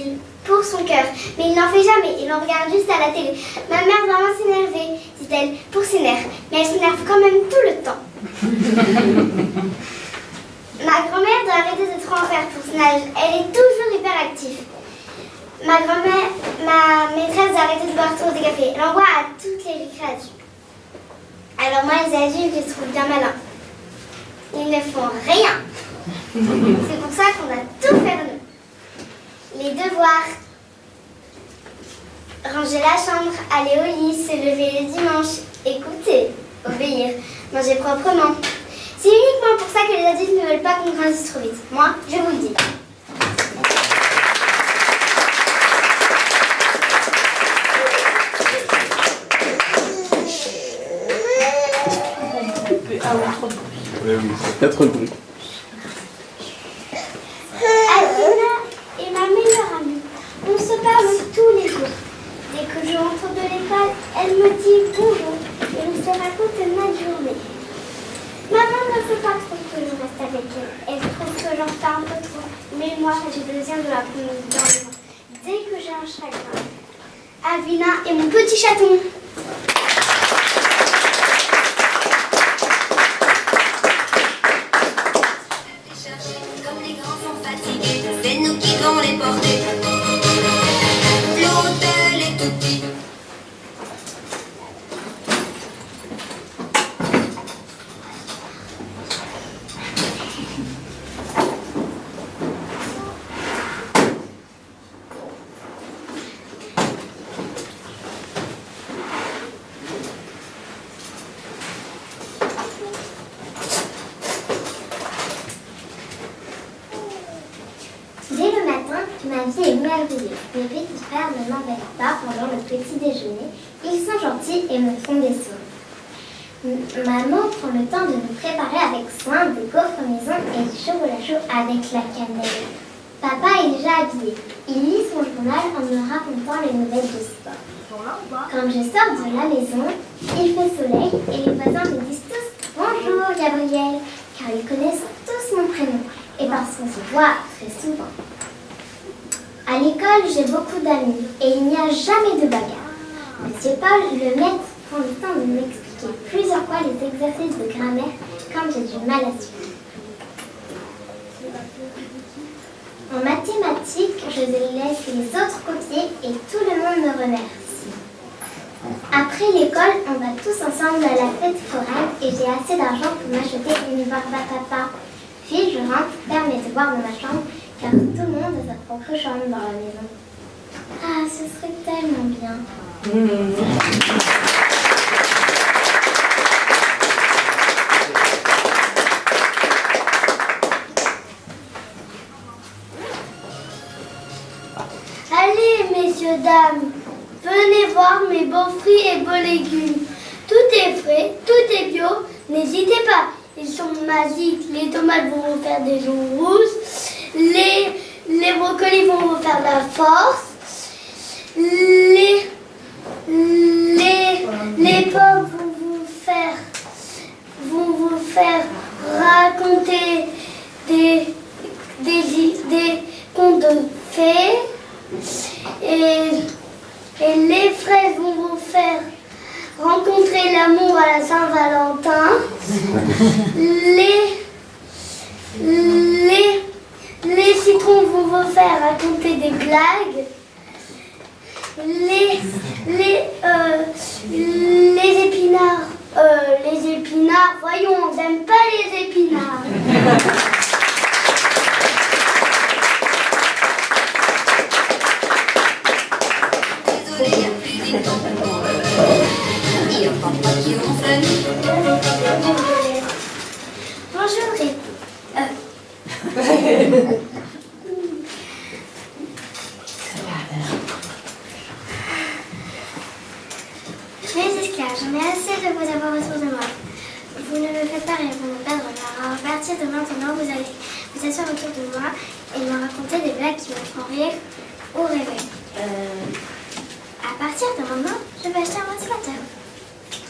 dit-il, pour son cœur. Mais il n'en fait jamais, il en regarde juste à la télé. Ma mère vraiment s'énerver, dit-elle, pour ses nerfs. Mais elle s'énerve quand même tout le temps. Ma grand-mère doit arrêter de trop en faire pour son âge. Elle est toujours hyperactive. Ma maîtresse doit arrêter de boire trop de café. Elle envoie à toutes les récréations. Alors moi, les adultes, je les trouve bien malins. Ils ne font rien. C'est pour ça qu'on a tout fait nous. Les devoirs. Ranger la chambre, aller au lit, se lever le dimanche, écouter, obéir, manger proprement. C'est uniquement pour ça que les adultes ne veulent pas qu'on grandisse trop vite. Moi, je vous le dis. Il y a trop de bruit. Adina est ma meilleure amie. On se parle tous les jours. Dès que je rentre de l'école, elle me dit bonjour et on se raconte notre journée. Maman ne veut pas trop que je reste avec elle. Elle trouve que j'en fais un peu trop. Mais moi, j'ai besoin de la prendre dans les mains. Dès que j'ai un chagrin. Avina est mon petit chaton. Comme les grands sont fatigués, c'est nous qui devons les porter. L'hôtel est tout petit. Dès le matin, ma vie est merveilleuse. Mes petits frères ne m'embêtent pas pendant le petit déjeuner. Ils sont gentils et me font des soins. Maman prend le temps de nous préparer avec soin des gaufres maison et du chocolat chaud avec la cannelle. Papa est déjà habillé. Il lit son journal en me racontant les nouvelles du sport. Quand je sors de la maison, il fait soleil et les voisins me disent tous « Bonjour Gabriel » car ils connaissent tous mon prénom et parce qu'on se voit très souvent. À l'école, j'ai beaucoup d'amis et il n'y a jamais de bagarre. Monsieur Paul, le maître, prend le temps de m'expliquer plusieurs fois les exercices de grammaire quand j'ai du mal à suivre. En mathématiques, je laisse les autres copier et tout le monde me remercie. Après l'école, on va tous ensemble à la fête foraine et j'ai assez d'argent pour m'acheter une barbe à papa. Puis je rentre faire mes devoirs dans ma chambre car tout le monde a sa propre chambre dans la maison. Ah, ce serait tellement bien. Allez, messieurs, dames, venez voir mes beaux fruits et beaux légumes. Tout est frais, tout est bio, n'hésitez pas. Ils sont magiques, les tomates vont vous faire des joues rouges, les brocolis vont vous faire de la force, les pommes vont vous faire raconter des contes de fées, et les fraises vont vous faire rencontrer l'amour à la Saint-Valentin. Les citrons vont vous faire raconter des blagues. Les épinards, voyons, on n'aime pas les épinards. Désolé, il n'y a plus de temps pour il y a papa qui ronfle. Bonjour, mes esclaves, j'en ai assez de vous avoir autour de moi. Vous ne me faites pas rire, vous me perdre. Alors, à partir de maintenant, vous allez vous asseoir autour de moi et me raconter des blagues qui me font rire ou rêver. À partir de maintenant, je vais acheter un ventilateur.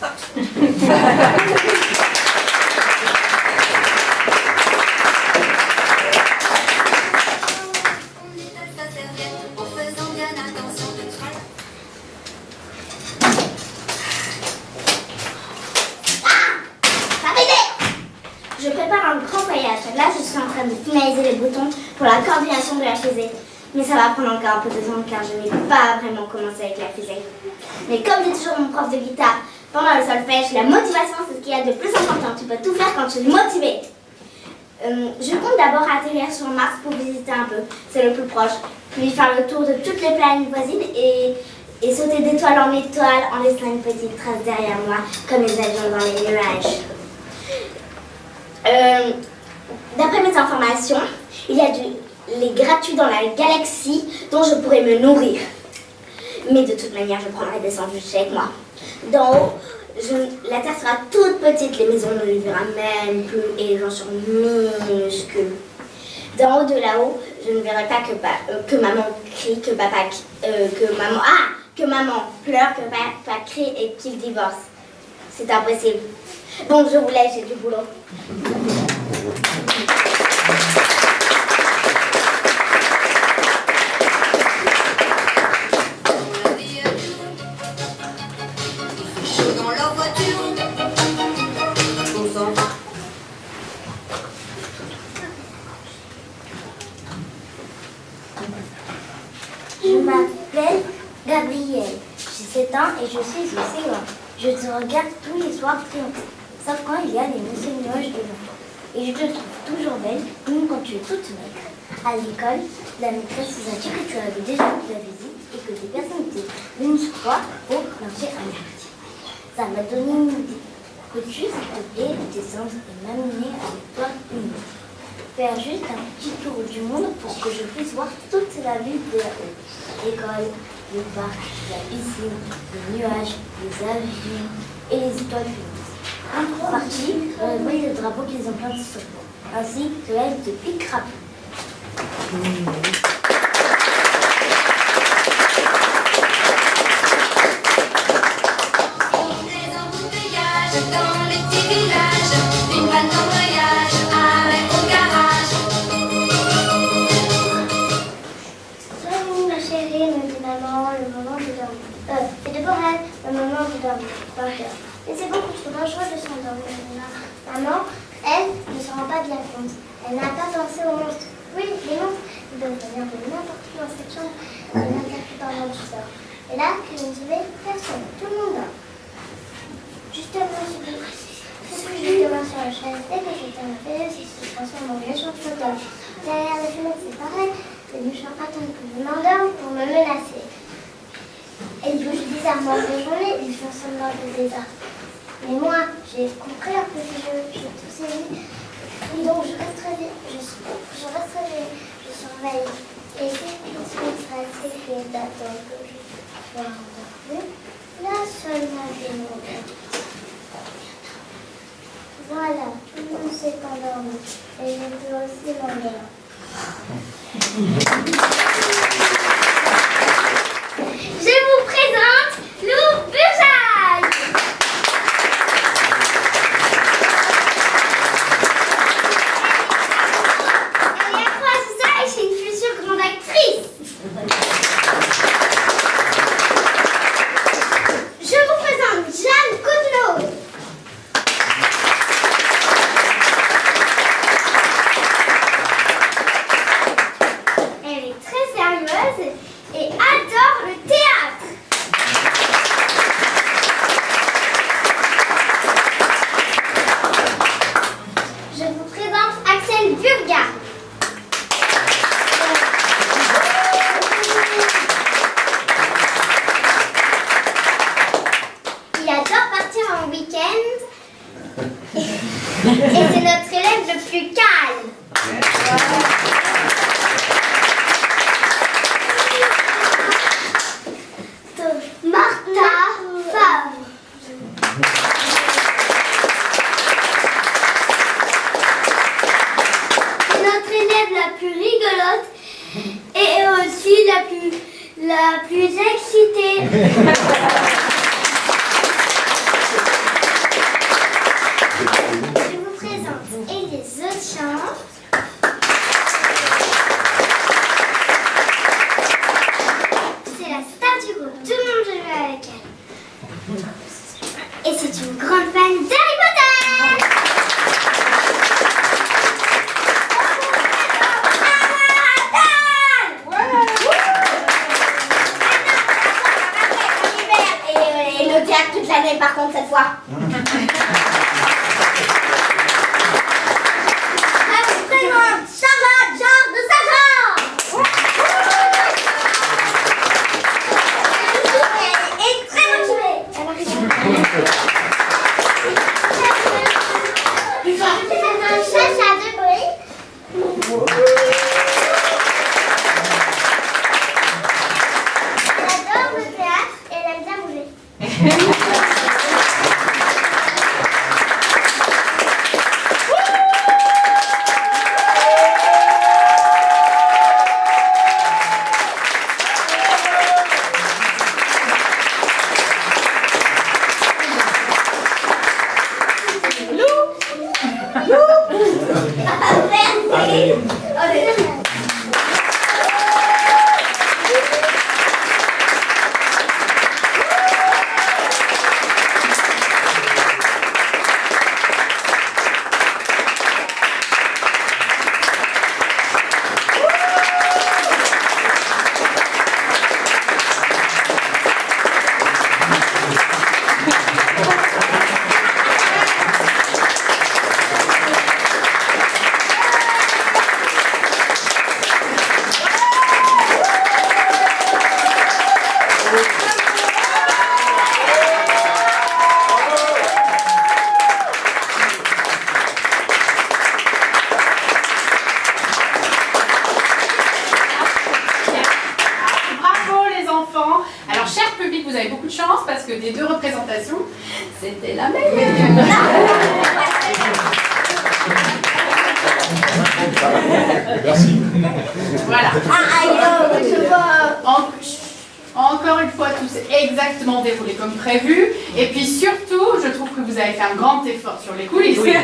On étale sa serviette pour suis en train de finaliser les boutons pour la coordination de la fusée. Mais ça va prendre encore un peu de temps car je n'ai pas vraiment commencé avec la fusée. Mais comme j'ai toujours mon prof de guitare pendant le solfège, la motivation c'est ce qu'il y a de plus important. Tu peux tout faire quand tu es motivé. Je compte d'abord atterrir sur Mars pour visiter un peu, c'est le plus proche. Puis faire le tour de toutes les planètes voisines et sauter d'étoile en étoile en laissant une petite trace derrière moi, comme les avions dans les nuages. D'après mes informations, il y a du lait gratuit dans la galaxie dont je pourrais me nourrir. Mais de toute manière, je prendrai des sandwichs avec moi. D'en haut, la Terre sera toute petite, les maisons ne les verra même plus et les gens seront minuscules. D'en haut de là-haut, je ne verrai pas que maman crie, que maman pleure, que papa crie et qu'il divorce. C'est impossible. Bon, je vous laisse, j'ai du boulot. Dans leur voiture, on s'en va. Je m'appelle Gabrielle, j'ai 7 ans et je suis au CE1. Je te regarde tous les soirs triompher, sauf quand il y a des nuages devant. Et je te trouve toujours belle, même quand tu es toute maigre. À l'école, la maîtresse nous a dit que tu avais déjà eu la visite et que des personnes étaient venues sur toi pour lancer un article. Ça m'a donné une idée. Peux-tu, s'il te plaît, descendre et m'amener avec toi une nuit? Faire juste un petit tour du monde pour que je puisse voir toute la ville de là-haut. L'école, le parc, la piscine, les nuages, les avions et les étoiles fumantes. En partie, on voit le drapeau qu'ils ont planté sur moi, ainsi que l'aile de pique rapide. Dans les petits villages, une vanne en voyage, arrêt au garage. Salut ma chérie, me dit maman, le moment de dormir. C'est de Borel, le moment de dormir. Mais c'est beaucoup trop dangereux de s'endormir. Maman, elle, ne se rend pas bien compte. Elle n'a pas pensé aux monstres. Oui, les monstres, ils peuvent venir de n'importe où dans cette chambre. Ils n'attaquent pas dans tu sors. Et là, que je ne savais personne. Tout le monde dort. Justement, je suis justement sur la chaise. Dès que j'étais en fait, je se transforme en méchant fauteuil. Derrière la fenêtre, c'est pareil. Les méchants attendent que je m'endorme pour me menacer. Ils bougent bizarrement de journée, ils font semblant de désert. Mais moi, j'ai compris leur petit jeu, j'ai tout saisi. Et donc, je reste réveillée, je surveille. Et si je suis stressée, je vais d'attendre que je sois endormie. Là seulement, je m'endors. Voilà, tout le monde s'est endormi. Et je peux aussi m'endormir. Je vous présente Lou Burjaille. Elle est accro ça et c'est une future grande actrice. Je vous présente Jeanne Coutenot. Elle est très sérieuse et adore le théâtre. Je vous présente Axel Burga. Il adore partir en week-end et c'est notre élève le plus calme. Martha Favre. C'est notre élève la plus rigolote et aussi la plus excitée. Je vous présente Élise Auchan. C'est la star du groupe, tout le monde joue avec elle. Et c'est une grande fan d'Harry Potter. toute l'année par contre cette fois. Je vous présente Charlotte Jean de Saint-Jean. Elle est très motivée. Elle arrive. Chacha de bruit. Elle adore le théâtre et elle aime bien bouger. Vous avez beaucoup de chance parce que des deux représentations, c'était la meilleure. Merci. Voilà. Je vois. Encore une fois, tout s'est exactement déroulé comme prévu. Et puis surtout, je trouve que vous avez fait un grand effort sur les coulisses. Oui,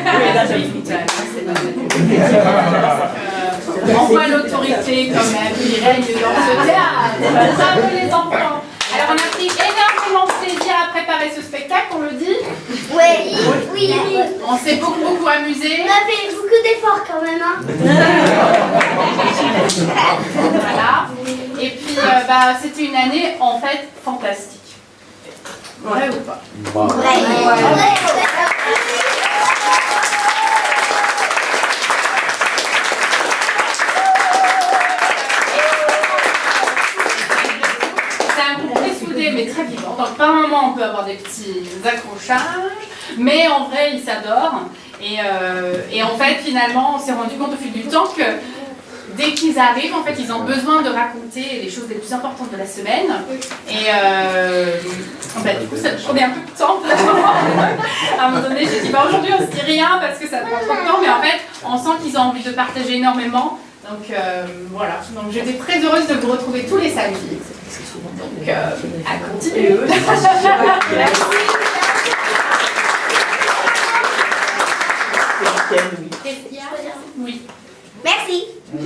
on voit l'autorité quand même qui règne dans ce théâtre. Bravo les enfants. Alors on a pris énormément de plaisir à préparer ce spectacle, on le dit. Oui. On s'est beaucoup amusé. On a fait beaucoup d'efforts quand même. Voilà. Et puis c'était une année en fait fantastique. Vrai ou pas? Mais très vivant. Donc par moment on peut avoir des petits accrochages, mais en vrai ils s'adorent. Et en fait finalement on s'est rendu compte au fil du temps que dès qu'ils arrivent, en fait ils ont besoin de raconter les choses les plus importantes de la semaine. Et du coup ça prenait un peu de temps. À un moment donné j'ai dit aujourd'hui on se dit rien parce que ça prend trop de temps, mais en fait on sent qu'ils ont envie de partager énormément. Donc voilà, donc j'étais très heureuse de vous retrouver tous les samedis. Donc à continuer. Merci. Oui. Merci. Je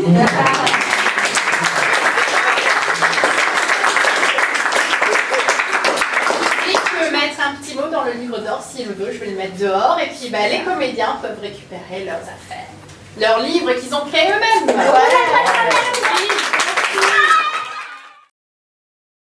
peux mettre un petit mot dans le livre d'or s'il veut, je vais le mettre dehors et puis les comédiens peuvent récupérer leurs affaires. Leurs livres qu'ils ont créés eux-mêmes.